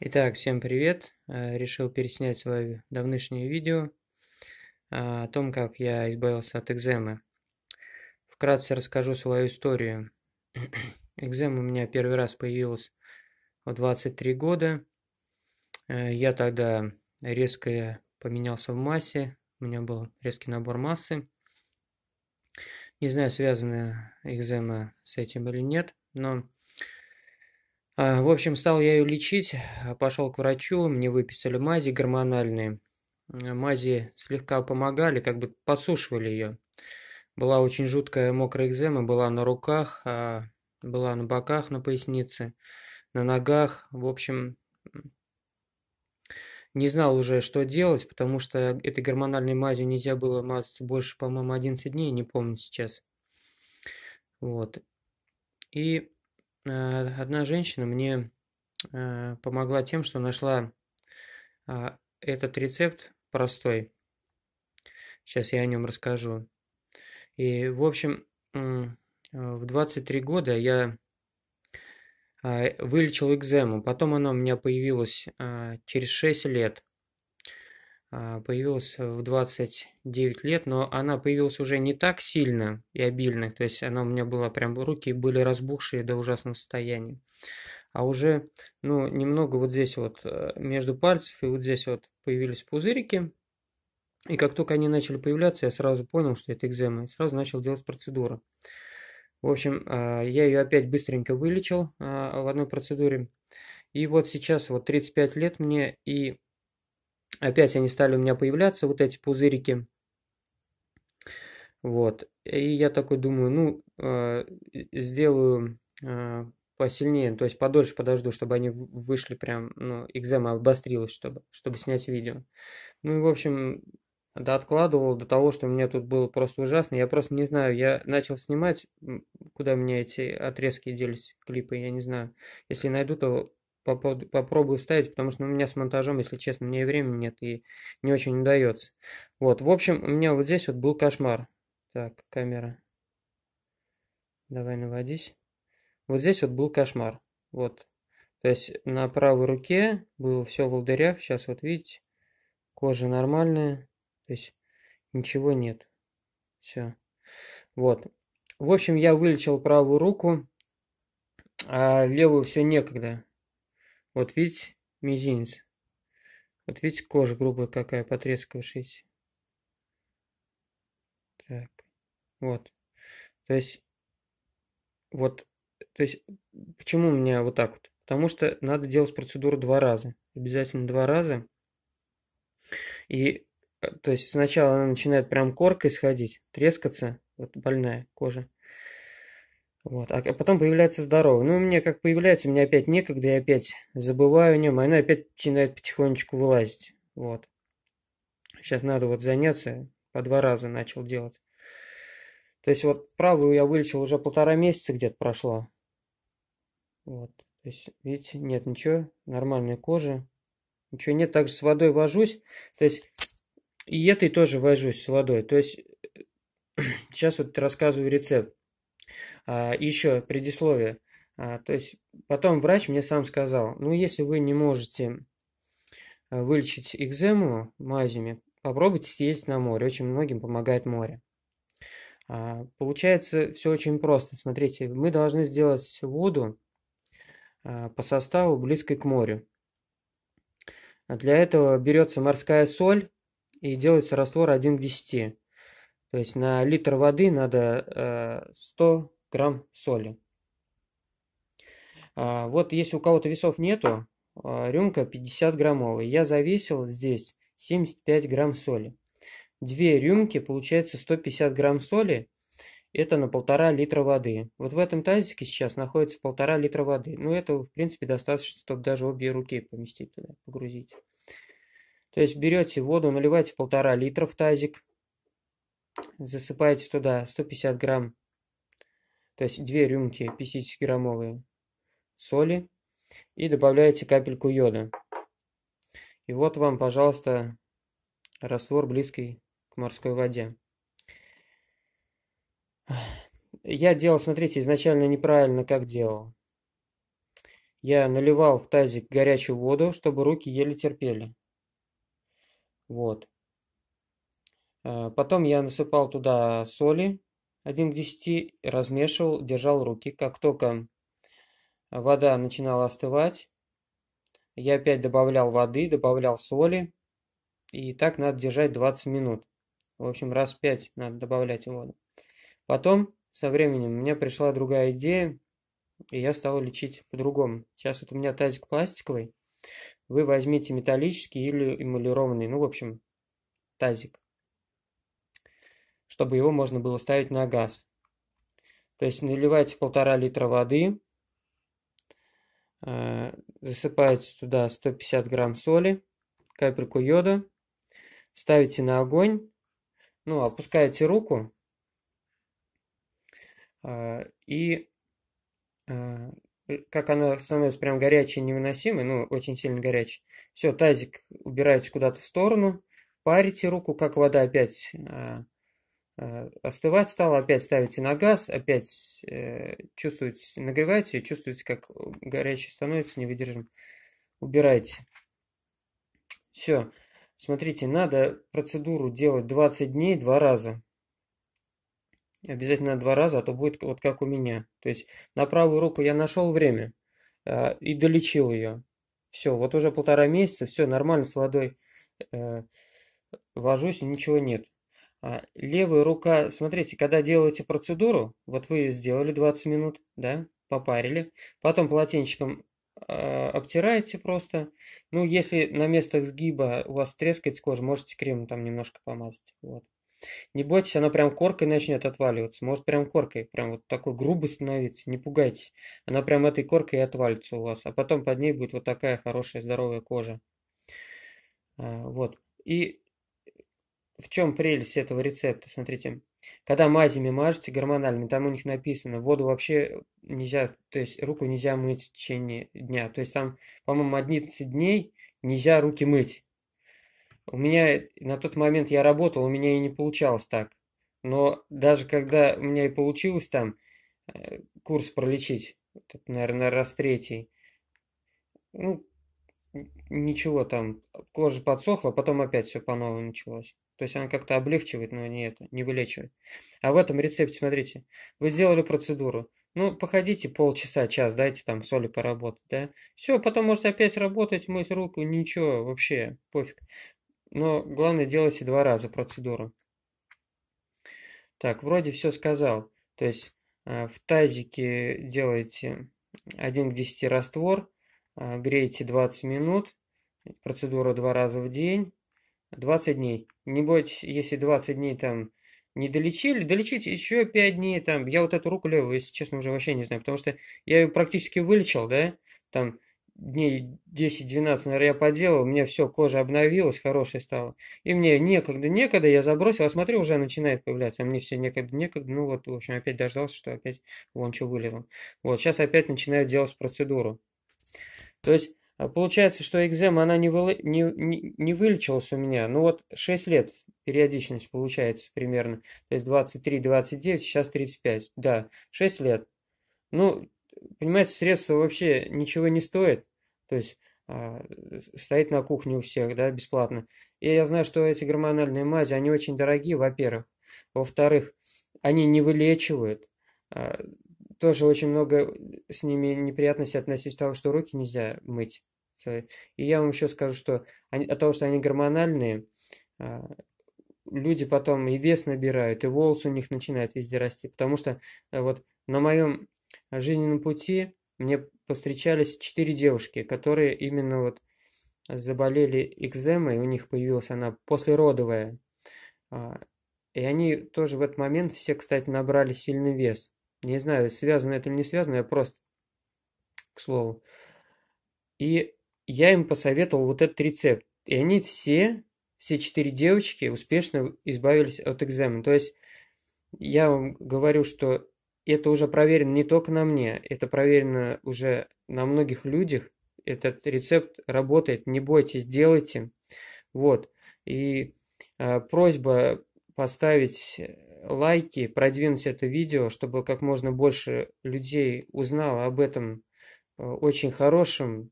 Итак, всем привет! Решил переснять свое давнишнее видео о том, как я избавился от экземы. Вкратце расскажу свою историю. Экзема у меня первый раз появилась в 23 года. Я тогда резко поменялся в массе, у меня был резкий набор массы. Не знаю, связана экзема с этим или нет, но в общем, стал я ее лечить, пошел к врачу, мне выписали мази гормональные. Мази слегка помогали, как бы подсушивали ее. Была очень жуткая мокрая экзема, была на руках, была на боках, на пояснице, на ногах. В общем, не знал уже, что делать, потому что этой гормональной мазью нельзя было мазаться больше, по-моему, 11 дней, не помню сейчас. Вот. И одна женщина мне помогла тем, что нашла этот рецепт простой. Сейчас я о нем расскажу. И, в общем, в 23 года я вылечил экзему. Потом она у меня появилась через 6 лет. Появилась в 29 лет, но она появилась уже не так сильно и обильно. То есть она у меня была прям, руки были разбухшие до ужасного состояния. А уже, ну, немного вот здесь вот между пальцев и вот здесь вот появились пузырики. И как только они начали появляться, я сразу понял, что это экзема, и сразу начал делать процедуру. В общем, я ее опять быстренько вылечил в одной процедуре. И вот сейчас вот 35 лет мне, и опять они стали у меня появляться, вот эти пузырики. Вот. И я такой думаю, ну, сделаю посильнее, то есть подольше подожду, чтобы они вышли прям, ну, экзема обострилась, чтобы снять видео. Ну и, в общем, откладывал до того, что у меня тут было просто ужасно. Я просто не знаю, я начал снимать, куда у меня эти отрезки делись, клипы, я не знаю. Если найду, то попробую вставить, потому что у меня с монтажом, если честно, мне и времени нет, и не очень удается. Вот, в общем, у меня вот здесь вот был кошмар. Так, камера, давай наводись. Вот здесь вот был кошмар. Вот. То есть на правой руке было все в волдырях. Сейчас вот видите, кожа нормальная. То есть ничего нет. Все. Вот. В общем, я вылечил правую руку, а левую все некогда. Вот видите, мизинец. Вот видите, кожа грубая какая, потрескавшаяся. Так. Вот. То есть, вот, то есть, почему у меня вот так вот? Потому что надо делать процедуру 2 раза. Обязательно 2 раза. И, то есть, сначала она начинает прям коркой сходить, трескаться, вот больная кожа. Вот, а потом появляется здоровый. Ну, у меня как появляется, мне опять некогда, я опять забываю о нем, и она опять начинает потихонечку вылазить. Вот. Сейчас надо вот заняться, по 2 раза начал делать. То есть вот правую я вылечил уже 1,5 месяца где-то прошло. Вот. То есть, видите, нет ничего, нормальная кожа. Ничего нет, также с водой вожусь. То есть, и этой тоже вожусь с водой. То есть, сейчас вот рассказываю рецепт. Еще предисловие. То есть, потом врач мне сам сказал, ну, если вы не можете вылечить экзему мазями, попробуйте съездить на море. Очень многим помогает море. Получается все очень просто. Смотрите, мы должны сделать воду по составу близкой к морю. Для этого берется морская соль и делается раствор 1 к 10. То есть на литр воды надо 100 грамм соли. Вот если у кого-то весов нету, рюмка 50-граммовая. Я завесил здесь 75 грамм соли. 2 рюмки, получается 150 грамм соли. Это на 1,5 литра воды. Вот в этом тазике сейчас находится 1,5 литра воды. Ну, этого, в принципе, достаточно, чтобы даже обе руки поместить туда, погрузить. То есть берете воду, наливаете 1,5 литра в тазик, засыпаете туда 150 грамм, то есть 2 рюмки 50-граммовые соли и добавляете капельку йода. И вот вам, пожалуйста, раствор близкий к морской воде. Я делал, смотрите, изначально неправильно как делал. я наливал в тазик горячую воду, чтобы руки еле терпели. Вот. Потом я насыпал туда соли 1 к 10, размешивал, держал руки. Как только вода начинала остывать, я опять добавлял воды, добавлял соли. И так надо держать 20 минут. В общем, раз 5 надо добавлять воду. Потом, со временем, у меня пришла другая идея, и я стал лечить по-другому. Сейчас вот у меня тазик пластиковый. Вы возьмите металлический или эмалированный, ну, в общем, тазик, чтобы его можно было ставить на газ. То есть наливайте 1,5 литра воды, засыпаете туда 150 грамм соли, капельку йода, ставите на огонь, ну, опускаете руку и как она становится прям горячей, невыносимой, ну, очень сильно горячей, все, тазик убираете куда-то в сторону, парите руку, как вода опять остывать стала, опять ставите на газ, опять чувствуете, нагреваете, чувствуете, как горячий становится, невыдержим, убираете. Все, смотрите, надо процедуру делать 20 дней 2 раза. Обязательно 2 раза, а то будет вот как у меня. То есть на правую руку я нашел время и долечил ее. Все, вот уже 1,5 месяца, все нормально с водой вожусь, и ничего нет. Левая рука, смотрите, когда делаете процедуру, вот вы сделали 20 минут, да, попарили, потом полотенчиком обтираете просто. Ну, если на местах сгиба у вас трескается кожа, можете кремом там немножко помазать. Вот. Не бойтесь, она прям коркой начнет отваливаться. Может прям коркой, прям вот такой грубой становиться. Не пугайтесь. Она прям этой коркой и отвалится у вас. А потом под ней будет вот такая хорошая здоровая кожа. Вот. И в чем прелесть этого рецепта? Смотрите, когда мазями мажете гормональными, там у них написано, воду вообще нельзя, то есть руку нельзя мыть в течение дня. То есть там, по-моему, 11 дней нельзя руки мыть. У меня на тот момент я работал, у меня и не получалось так. Но даже когда у меня и получилось там курс пролечить, это, наверное, раз третий, ну, ничего там, кожа подсохла, потом опять все по новому началось. То есть она как-то облегчивает, но не это, не вылечивает. А в этом рецепте, смотрите, вы сделали процедуру. Ну, походите полчаса, час, дайте там соли поработать, да. Все, потом можете опять работать, мыть руку, ничего, вообще, пофиг. Но главное, делайте 2 раза процедуру. Так, вроде все сказал. То есть в тазике делаете 1 к 10 раствор, греете 20 минут, процедура 2 раза в день, 20 дней. Не бойтесь, если 20 дней там не долечили, долечите еще 5 дней там. Я вот эту руку левую, если честно, уже вообще не знаю, потому что я ее практически вылечил, да, там дней 10-12, наверное, я поделал, у меня все, кожа обновилась, хорошая стала. И мне некогда, я забросил, а смотрю, уже начинает появляться. А мне все некогда. Ну вот, в общем, опять дождался, что опять вон что вылезло. Вот, сейчас опять начинаю делать процедуру. То есть, получается, что экзема, она не вылечилась у меня. Ну вот 6 лет периодичность получается примерно. То есть 23-29, сейчас 35. Да, 6 лет. Ну, понимаете, средства вообще ничего не стоят. То есть стоит на кухне у всех, да, бесплатно. И я знаю, что эти гормональные мази, они очень дорогие, во-первых. Во-вторых, они не вылечивают. А, Тоже очень много с ними неприятностей относительно того, что руки нельзя мыть. И я вам еще скажу, что от того, что они гормональные, а, люди потом и вес набирают, и волосы у них начинают везде расти. Потому что вот на моем жизненном пути мне повстречались 4 девушки, которые именно вот заболели экземой, у них появилась она послеродовая. А, И они тоже в этот момент все, кстати, набрали сильный вес. Не знаю, связано это или не связано, я просто к слову. И я им посоветовал вот этот рецепт. И они все 4 девочки успешно избавились от экземы. То есть я вам говорю, что это уже проверено не только на мне, это проверено уже на многих людях. Этот рецепт работает, не бойтесь, делайте. Вот. И просьба поставить лайки, продвинуть это видео, чтобы как можно больше людей узнало об этом очень хорошем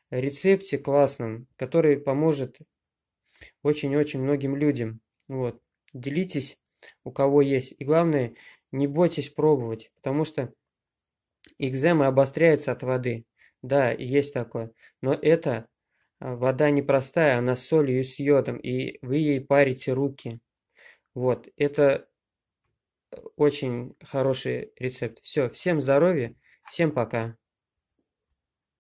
рецепте, классном, который поможет очень-очень многим людям. Вот. Делитесь, у кого есть. И главное, не бойтесь пробовать, потому что экземы обостряются от воды. Да, есть такое. Но это вода непростая, она с солью и с йодом, и вы ей парите руки. Вот, это очень хороший рецепт. Все, всем здоровья, всем пока.